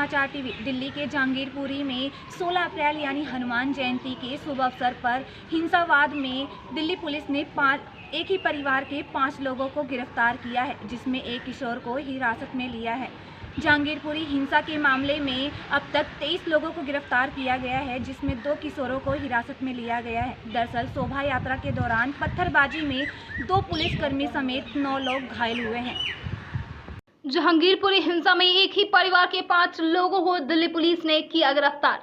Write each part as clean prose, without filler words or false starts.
समाचार टीवी दिल्ली के जहांगीरपुरी में 16 अप्रैल यानी हनुमान जयंती के शुभ अवसर पर हिंसावाद में दिल्ली पुलिस ने एक ही परिवार के 5 लोगों को गिरफ्तार किया है, जिसमें एक किशोर को हिरासत में लिया है। जहांगीरपुरी हिंसा के मामले में अब तक 23 लोगों को गिरफ्तार किया गया है, जिसमें 2 किशोरों को हिरासत में लिया गया है। दरअसल शोभा यात्रा के दौरान पत्थरबाजी में 2 पुलिसकर्मी समेत 9 लोग घायल हुए हैं। जहांगीरपुरी हिंसा में एक ही परिवार के 5 लोगों को दिल्ली पुलिस ने किया गिरफ्तार।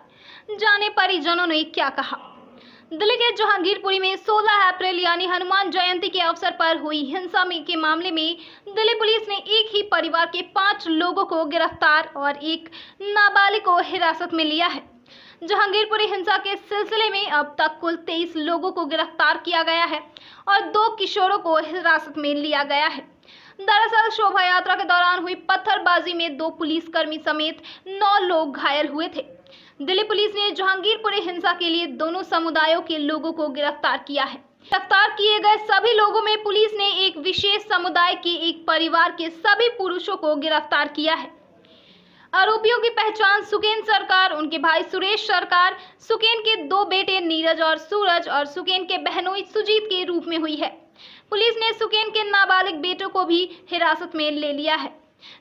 जाने परिजनों ने क्या कहा। दिल्ली के जहांगीरपुरी में 16 अप्रैल यानी हनुमान जयंती के अवसर पर हुई हिंसा के मामले में दिल्ली पुलिस ने एक ही परिवार के 5 लोगों को गिरफ्तार और एक नाबालिग को हिरासत में लिया है। जहांगीरपुरी हिंसा के सिलसिले में अब तक कुल 23 लोगों को गिरफ्तार किया गया है और 2 किशोरों को हिरासत में लिया गया है। दरअसल शोभा यात्रा के दौरान हुई पत्थरबाजी में 2 पुलिसकर्मी समेत 9 लोग घायल हुए थे। दिल्ली पुलिस ने जहांगीरपुरी हिंसा के लिए दोनों समुदायों के लोगों को गिरफ्तार किया है। गिरफ्तार किए गए सभी लोगों में पुलिस ने एक विशेष समुदाय के एक परिवार के सभी पुरुषों को गिरफ्तार किया है। आरोपियों की पहचान सुकेन सरकार, उनके भाई सुरेश सरकार, सुकेन के 2 बेटे नीरज और सूरज और सुकेन के बहनोई सुजीत के रूप में हुई है। पुलिस ने सुकेन के नाबालिग बेटों को भी हिरासत में ले लिया है।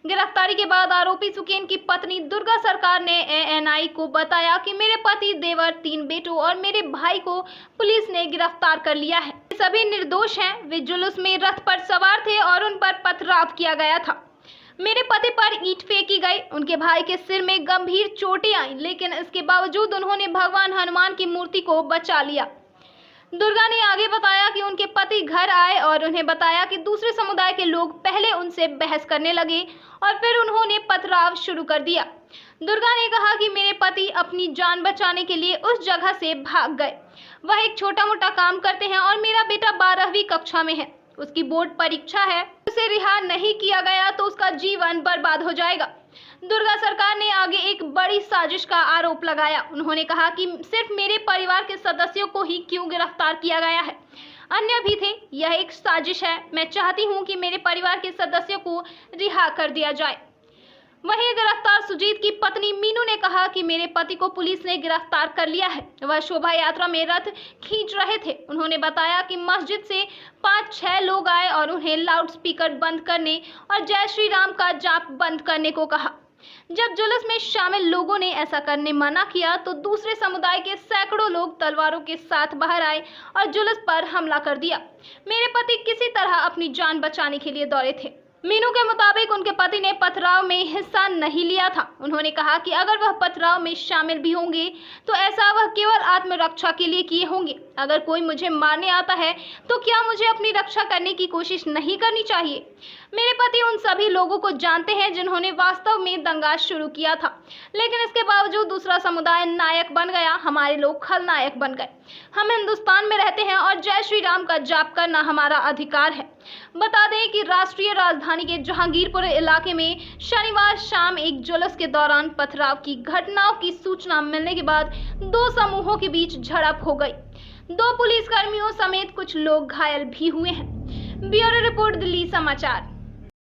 गिरफ्तारी के बाद आरोपी सुकेन की पत्नी दुर्गा सरकार ने एएनआई को बताया कि मेरे पति, देवर, 3 बेटों और मेरे भाई को पुलिस ने गिरफ्तार कर लिया है। सभी निर्दोष हैं। वे जुलूस में रथ पर सवार थे और उन पर पथराव किया गया था। मेरे पति पर ईंट फेंकी गई। उनके भाई के सिर में गंभीर चोटें आईं, लेकिन इसके बावजूद उन्होंने भगवान हनुमान की मूर्ति को बचा लिया। दुर्गा ने आगे बताया कि उनके पति घर आए और उन्हें बताया कि दूसरे समुदाय के लोग पहले उनसे बहस करने लगे और फिर उन्होंने पथराव शुरू कर दिया। दुर्गा ने कहा कि मेरे पति अपनी जान बचाने के लिए उस जगह से भाग गए। वह एक छोटा मोटा काम करते हैं और मेरा बेटा 12वीं कक्षा में है। उसकी बोर्ड परीक्षा है। उसे रिहा नहीं किया गया तो उसका जीवन बर्बाद हो जाएगा। दुर्गा सरकार ने आगे एक बड़ी साजिश का आरोप लगाया। उन्होंने कहा कि सिर्फ मेरे परिवार के सदस्यों को ही क्यों गिरफ्तार किया गया है, अन्य भी थे। यह एक साजिश है। मैं चाहती हूं कि मेरे परिवार के सदस्यों को रिहा कर दिया जाए। वहीं गिरफ्तार सुजीत की पत्नी मीनू ने कहा कि मेरे पति को पुलिस ने गिरफ्तार कर लिया है। वह शोभा यात्रा में रथ खींच रहे थे। उन्होंने बताया कि मस्जिद से 5-6 लोग आए और उन्हें लाउडस्पीकर बंद करने और जय श्री राम का जाप बंद करने को कहा। जब जुलूस में शामिल लोगों ने ऐसा करने मना किया तो दूसरे समुदाय के सैकड़ों लोग तलवारों के साथ बाहर आए और जुलूस पर हमला कर दिया। मेरे पति किसी तरह अपनी जान बचाने के लिए दौड़े थे। मीनू के मुताबिक उनके पति ने पथराव में हिस्सा नहीं लिया था। उन्होंने कहा कि अगर वह पथराव में शामिल भी होंगे तो ऐसा वह केवल आत्मरक्षा के लिए किए होंगे। अगर कोई मुझे मारने आता है तो क्या मुझे अपनी रक्षा करने की कोशिश नहीं करनी चाहिए? मेरे पति उन सभी लोगों को जानते हैं जिन्होंने वास्तव में दंगा शुरू किया था, लेकिन इसके बावजूद दूसरा समुदाय नायक बन गया। हमारे लोग खलनायक बन गए। हम हिंदुस्तान में रहते हैं और जय श्री राम का जाप करना हमारा अधिकार है। बता दें कि राष्ट्रीय राजधानी के जहांगीरपुर इलाके में शनिवार शाम एक जुलूस के दौरान पथराव की घटनाओं की सूचना मिलने के बाद 2 समूहों के बीच झड़प हो गई। 2 पुलिसकर्मियों समेत कुछ लोग घायल भी हुए हैं। ब्यूरो रिपोर्ट, दिल्ली समाचार।